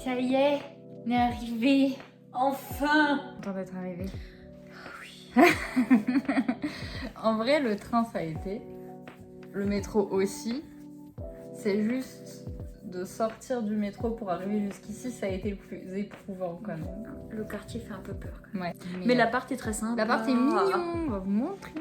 Ça y est, on est arrivé. Enfin! Content d'être arrivé. Oui. En vrai, le train, ça a été. Le métro aussi. C'est juste de sortir du métro pour arriver jusqu'ici, ça a été le plus éprouvant quand même. Le quartier fait un peu peur. Ouais. Mais l'appart est très simple. l'appart est mignon, on va vous montrer.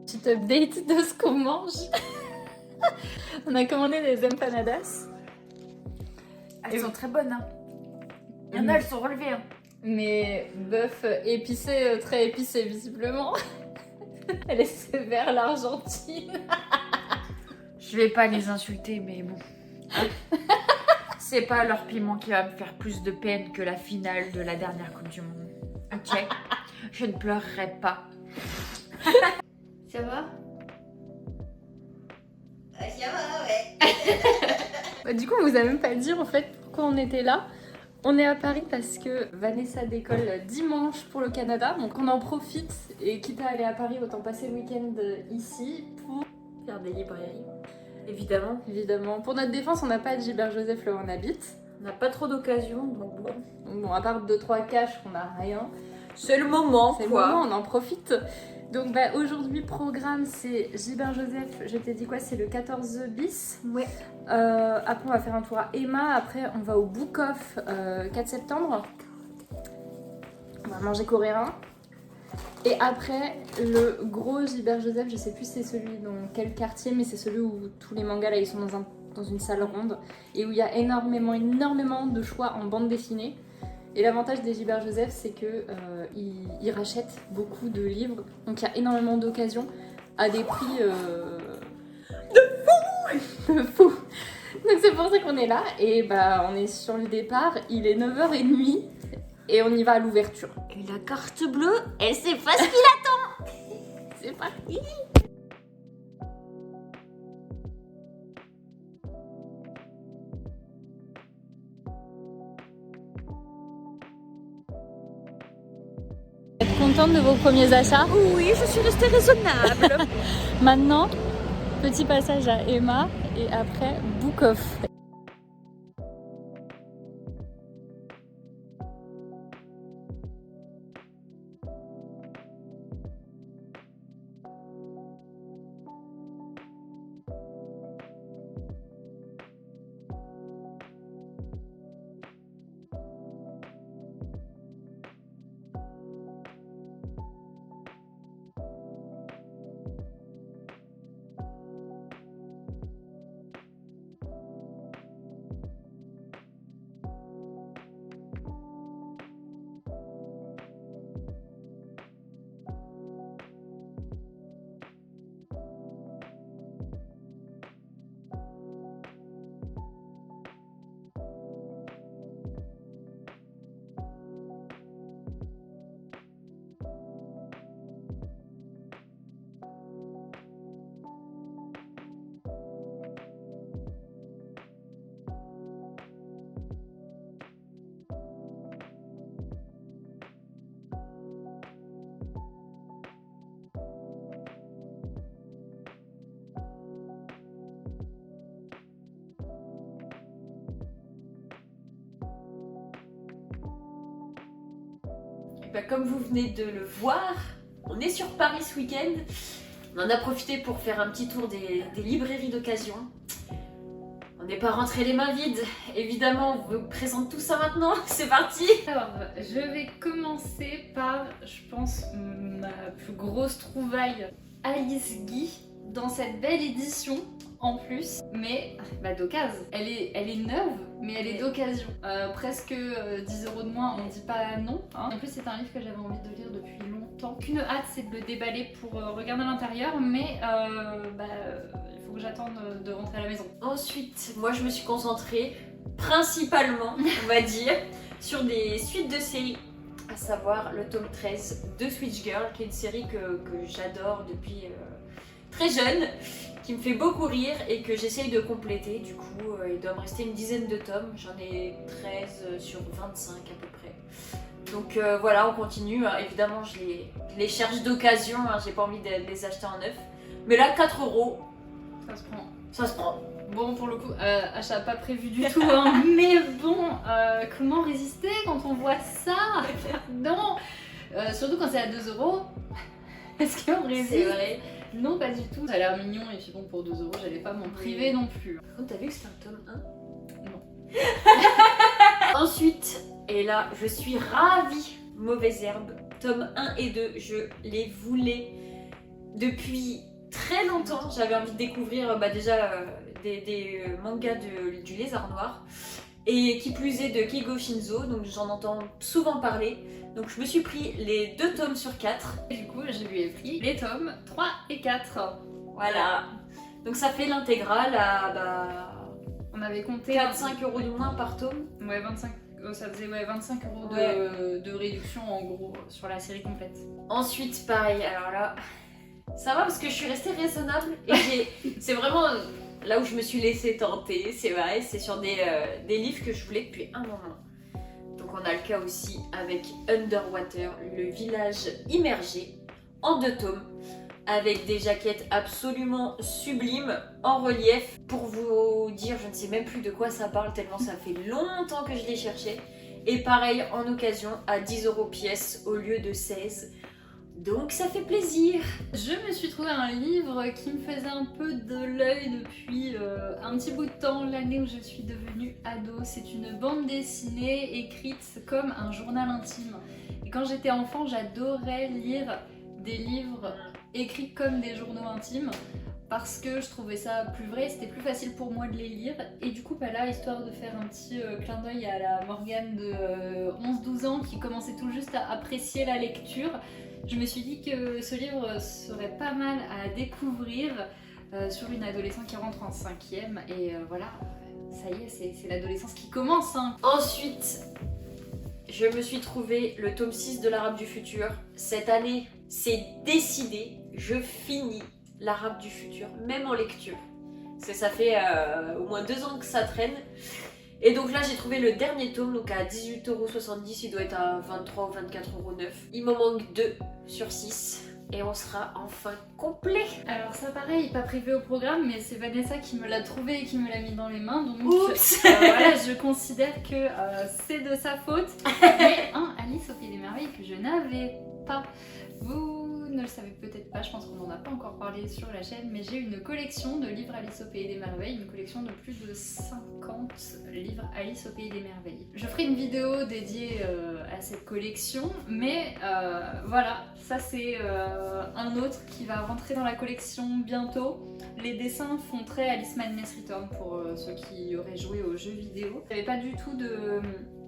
Petite update de ce qu'on mange. On a commandé des empanadas. Elles sont très bonnes. Hein. Il y en a, elles sont relevées. Hein. Mais bœuf épicé, très épicé visiblement. Elle est sévère l'Argentine. Je vais pas les insulter, mais bon. C'est pas leur piment qui va me faire plus de peine que la finale de la dernière Coupe du Monde. Ok? Je ne pleurerai pas. Ça va? Ça va, ouais. Du coup, on vous a même pas dit en fait pourquoi on était là. On est à Paris parce que Vanessa décolle dimanche pour le Canada. Donc on en profite et quitte à aller à Paris, autant passer le week-end ici pour Faire des librairies. Évidemment. évidemment. Pour notre défense, on n'a pas de Gilbert Joseph là où on habite. On n'a pas trop d'occasion, donc bon. Bon, à part 2-3 caches, on n'a rien. C'est le moment, C'est le quoi. moment, on en profite. Donc bah, aujourd'hui, programme, c'est Gilbert Joseph, je t'ai dit quoi, c'est le 14 bis. Ouais. Après, on va faire un tour à Emma. Après, on va au Book Off 4 septembre. On va manger coréen. Et après, le gros Gilbert Joseph, je sais plus c'est celui dans quel quartier, mais c'est celui où tous les mangas là, ils sont dans une salle ronde et où il y a énormément de choix en bande dessinée. Et l'avantage des Gilbert Joseph, c'est que ils rachètent beaucoup de livres, donc il y a énormément d'occasions à des prix de fou. Donc c'est pour ça qu'on est là et bah on est sur le départ, il est 9h30 et on y va à l'ouverture. Et la carte bleue, elle sait pas ce qu'il a. C'est parti. Êtes contente de vos premiers achats? Oui, je suis restée raisonnable. Maintenant, petit passage à Emma et après Book Off. Bah, comme vous venez de le voir, on est sur Paris ce week-end. On en a profité pour faire un petit tour des librairies d'occasion. On n'est pas rentré les mains vides. Évidemment, on vous présente tout ça maintenant. C'est parti. Alors, je vais commencer par, je pense, ma plus grosse trouvaille, Alice Guy, dans cette belle édition en plus, mais bah, d'occasion. Elle est neuve, mais elle est d'occasion. Presque 10 € de moins, on dit pas non. Hein. En plus, c'est un livre que j'avais envie de lire depuis longtemps. Qu'une hâte, c'est de le déballer pour regarder à l'intérieur, mais il faut que j'attende de rentrer à la maison. Ensuite, moi je me suis concentrée principalement, on va dire, sur des suites de séries. À savoir le tome 13 de Switch Girl, qui est une série que j'adore depuis très jeune, qui me fait beaucoup rire et que j'essaye de compléter. Du coup, il doit me rester une dizaine de tomes. J'en ai 13 sur 25 à peu près. Donc voilà, on continue. Évidemment, je les cherche d'occasion, hein, j'ai pas envie de les acheter en neuf. Mais là, 4 euros, Ça se prend. ça se prend. Bon, pour le coup, achat pas prévu du tout, hein. Mais bon, comment résister quand on voit ça? Non, surtout quand c'est à 2 euros. Est-ce qu'on résiste? C'est vrai. Non, pas du tout. Ça a l'air mignon et puis bon, pour 2 euros, j'allais pas m'en priver non plus. Par contre, t'as vu que c'est un tome 1? Non. Ensuite, et là, je suis ravie. Mauvaise herbe, tome 1 et 2, je les voulais depuis très longtemps. J'avais envie de découvrir déjà des mangas du Lézard Noir. Et qui plus est de Keigo Shinzo, donc j'en entends souvent parler. Donc je me suis pris les 2 tomes sur 4. Et du coup, je lui ai pris les tomes 3 et 4. Voilà. Donc ça fait l'intégrale à On avait compté 4-5 euros de moins par tome. Ouais, 25. Ça faisait 25 euros de réduction en gros sur la série complète. Ensuite, pareil, alors là, ça va parce que je suis restée raisonnable et c'est vraiment là où je me suis laissée tenter, c'est vrai, c'est sur des livres que je voulais depuis un moment. Donc on a le cas aussi avec Underwater, le village immergé, en 2 tomes, avec des jaquettes absolument sublimes, en relief. Pour vous dire, je ne sais même plus de quoi ça parle, tellement ça fait longtemps que je les cherchais. Et pareil, en occasion, à 10 euros pièce au lieu de 16. Donc ça fait plaisir. Je me suis trouvé un livre qui me faisait un peu de l'œil depuis un petit bout de temps, l'année où je suis devenue ado. C'est une bande dessinée écrite comme un journal intime. Et quand j'étais enfant, j'adorais lire des livres écrits comme des journaux intimes parce que je trouvais ça plus vrai, c'était plus facile pour moi de les lire. Et du coup, là, histoire de faire un petit clin d'œil à la Morgane de 11-12 ans qui commençait tout juste à apprécier la lecture, je me suis dit que ce livre serait pas mal à découvrir sur une adolescente qui rentre en 5e. Et voilà, ça y est, c'est l'adolescence qui commence, hein. Ensuite, je me suis trouvé le tome 6 de l'Arabe du futur. Cette année, c'est décidé, je finis l'Arabe du futur, même en lecture. Ça fait au moins 2 ans que ça traîne. Et donc là, j'ai trouvé le dernier tome, donc à 18,70€, il doit être à 23 ou 24,09€. Il m'en manque 2 sur 6. Et on sera enfin complet. Alors ça pareil, pas prévu au programme, mais c'est Vanessa qui me l'a trouvé et qui me l'a mis dans les mains, donc Oups. voilà, je considère que c'est de sa faute. Mais un Alice au Pays des Merveilles que je n'avais pas. Vous ne le savez peut-être pas, je pense qu'on n'en a pas encore parlé sur la chaîne, mais j'ai une collection de livres Alice au Pays des Merveilles, une collection de plus de 50 livres Alice au Pays des Merveilles. Je ferai une vidéo dédiée à cette collection, mais voilà, ça c'est un autre qui va rentrer dans la collection bientôt. Les dessins font très Alice Madness Return pour ceux qui auraient joué aux jeux vidéo. Il n'y avait pas du tout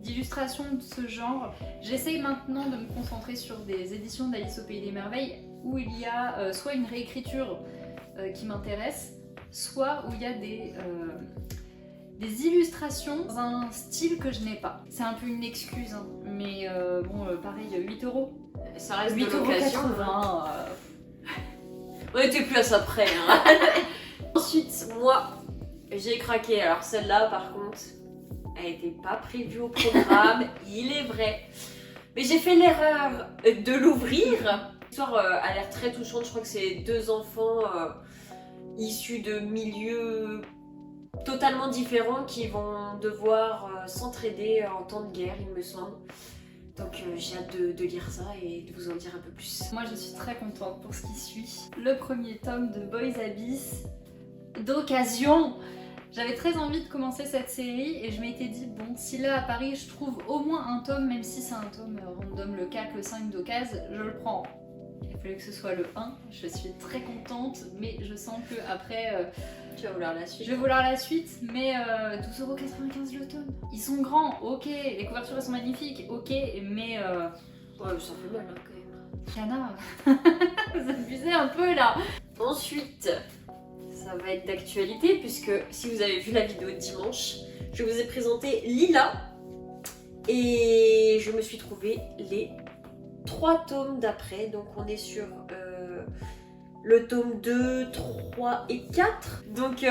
d'illustration de ce genre. J'essaye maintenant de me concentrer sur des éditions d'Alice au Pays des Merveilles où il y a soit une réécriture qui m'intéresse, soit où il y a des illustrations dans un style que je n'ai pas. C'est un peu une excuse, hein, mais bon, pareil, 8€. Ça reste 8,80 de l'occasion. €. On était plus à ça près. Hein. Ensuite, moi, j'ai craqué. Alors celle-là, par contre, elle n'était pas prévue au programme, il est vrai. Mais j'ai fait l'erreur de l'ouvrir. L'histoire a l'air très touchante. Je crois que c'est 2 enfants issus de milieux totalement différents qui vont devoir s'entraider en temps de guerre, il me semble. Donc j'ai hâte de lire ça et de vous en dire un peu plus. Moi je suis très contente pour ce qui suit. Le premier tome de Boys Abyss d'occasion. J'avais très envie de commencer cette série et je m'étais dit bon, si là à Paris je trouve au moins un tome, même si c'est un tome random, le 4, le 5 d'occasion, je le prends. Il fallait que ce soit le 1, je suis très contente, mais je sens que après Tu vas vouloir la suite. je vais vouloir la suite, mais 12,95€ le tome. Ils sont grands, ok, les couvertures elles sont magnifiques, ok, mais Ouais, ça fait mal hein, quand même. Yana, vous abusez un peu là. Ensuite, ça va être d'actualité puisque si vous avez vu la vidéo de dimanche, je vous ai présenté Lila et je me suis trouvé les 3 tomes d'après. Donc on est sur le tome 2, 3 et 4. Donc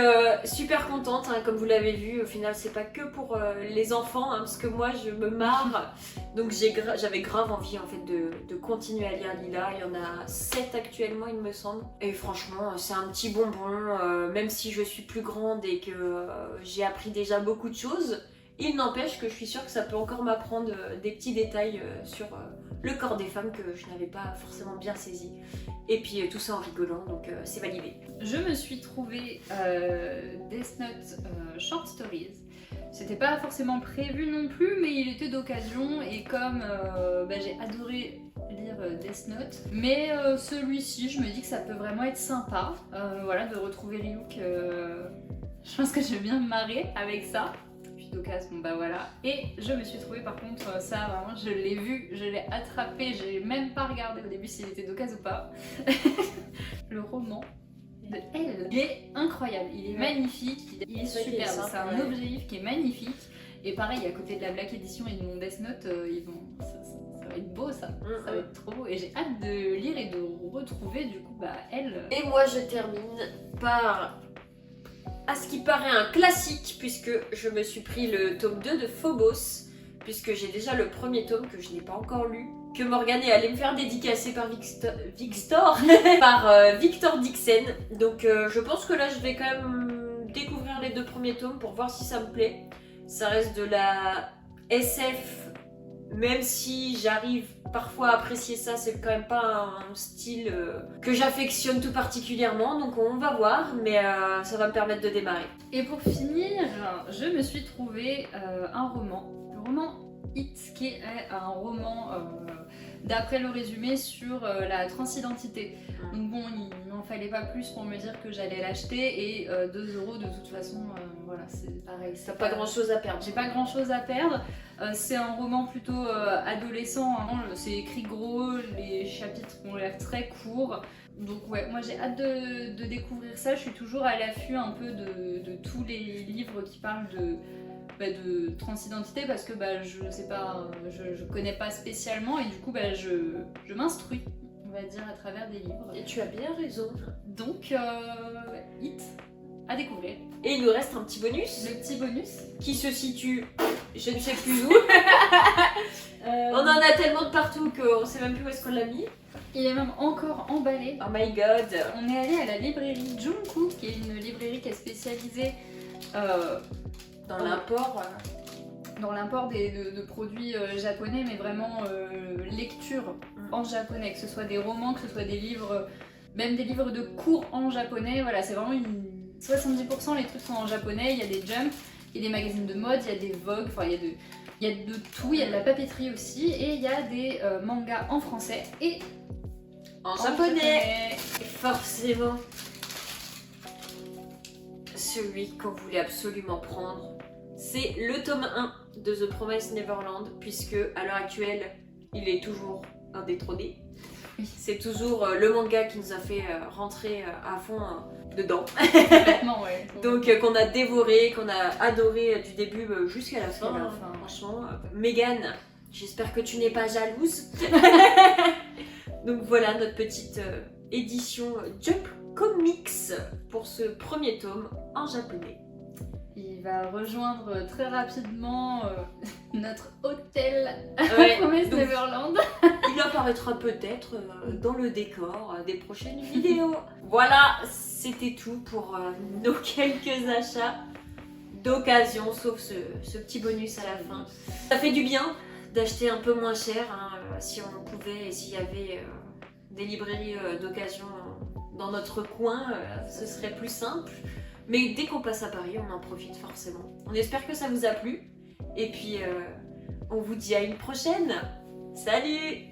super contente, hein, comme vous l'avez vu, au final c'est pas que pour les enfants, hein, parce que moi je me marre. Donc j'avais grave envie en fait de continuer à lire Lila. Il y en a 7 actuellement il me semble. Et franchement c'est un petit bonbon, même si je suis plus grande et que j'ai appris déjà beaucoup de choses. Il n'empêche que je suis sûre que ça peut encore m'apprendre des petits détails sur le corps des femmes que je n'avais pas forcément bien saisi. Et puis tout ça en rigolant, donc c'est validé. Je me suis trouvé Death Note Short Stories. C'était pas forcément prévu non plus, mais il était d'occasion et comme j'ai adoré lire Death Note, mais celui-ci, je me dis que ça peut vraiment être sympa, voilà, de retrouver Ryuk. Je pense que je vais bien me marrer avec ça. D'occasion, bon bah voilà. Et je me suis trouvé par contre, ça vraiment, je l'ai vu, je l'ai attrapé, j'ai même pas regardé au début s'il était d'occasion ou pas. Le roman de Elle. Il est incroyable, il est magnifique, il est superbe, c'est un objet livre qui est magnifique. Et pareil, à côté de la Black Edition et de mon Death Note, ça va être beau ça, ça va être trop beau. Et j'ai hâte de lire et de retrouver du coup Elle. Et moi je termine par... à ce qui paraît un classique, puisque je me suis pris le tome 2 de Phobos, puisque j'ai déjà le premier tome que je n'ai pas encore lu, que Morgane est allée me faire dédicacer par Victor Dixon. Donc je pense que là je vais quand même découvrir les 2 premiers tomes pour voir si ça me plaît. Ça reste de la SF, même si j'arrive parfois à apprécier ça, c'est quand même pas un style que j'affectionne tout particulièrement, donc on va voir, mais ça va me permettre de démarrer. Et pour finir, je me suis trouvé un roman, le roman It, qui est un roman, d'après le résumé, sur la transidentité. Donc bon, il m'en fallait pas plus pour me dire que j'allais l'acheter, et 2 € de toute façon, voilà, c'est pareil. T'as pas grand chose à perdre. J'ai pas grand chose à perdre. C'est un roman plutôt adolescent, hein. C'est écrit gros, les chapitres ont l'air très courts. Donc ouais, moi j'ai hâte de découvrir ça. Je suis toujours à l'affût un peu de tous les livres qui parlent de transidentité, parce que je sais pas, je connais pas spécialement, et du coup je m'instruis, on va dire, à travers des livres. Et tu as bien raison. Donc It à découvrir. Et il nous reste un petit bonus. Le petit bonus qui se situe, je ne sais plus où. On en a tellement de partout qu'on sait même plus où est-ce qu'on l'a mis. Il est même encore emballé. Oh my god. On est allé à la librairie Junku, qui est une librairie qui est spécialisée dans l'import. Dans l'import de produits japonais, mais vraiment lecture en japonais, que ce soit des romans, que ce soit des livres, même des livres de cours en japonais. Voilà, c'est vraiment 70% les trucs sont en japonais. Il y a des Jump, il y a des magazines de mode, il y a des Vogue, enfin il y a de tout, il y a de la papeterie aussi, et il y a des mangas en français et en japonais. Et forcément, celui qu'on voulait absolument prendre, c'est le tome 1 de The Promised Neverland, puisque à l'heure actuelle, il est toujours indétrôné. C'est toujours le manga qui nous a fait rentrer à fond dedans. Ouais. Donc qu'on a dévoré, qu'on a adoré du début jusqu'à la fin. Franchement, Megan, j'espère que tu n'es pas jalouse. Donc voilà notre petite édition Jump Comics pour ce premier tome en japonais. Il va rejoindre très rapidement notre hôtel Ouais, Promised Neverland. Il apparaîtra peut-être dans le décor des prochaines vidéos. Voilà, c'était tout pour nos quelques achats d'occasion, sauf ce petit bonus à la fin. Ça fait du bien d'acheter un peu moins cher, hein, si on pouvait, et s'il y avait des librairies d'occasion dans notre coin, ce serait plus simple. Mais dès qu'on passe à Paris, on en profite forcément. On espère que ça vous a plu. Et puis, on vous dit à une prochaine. Salut!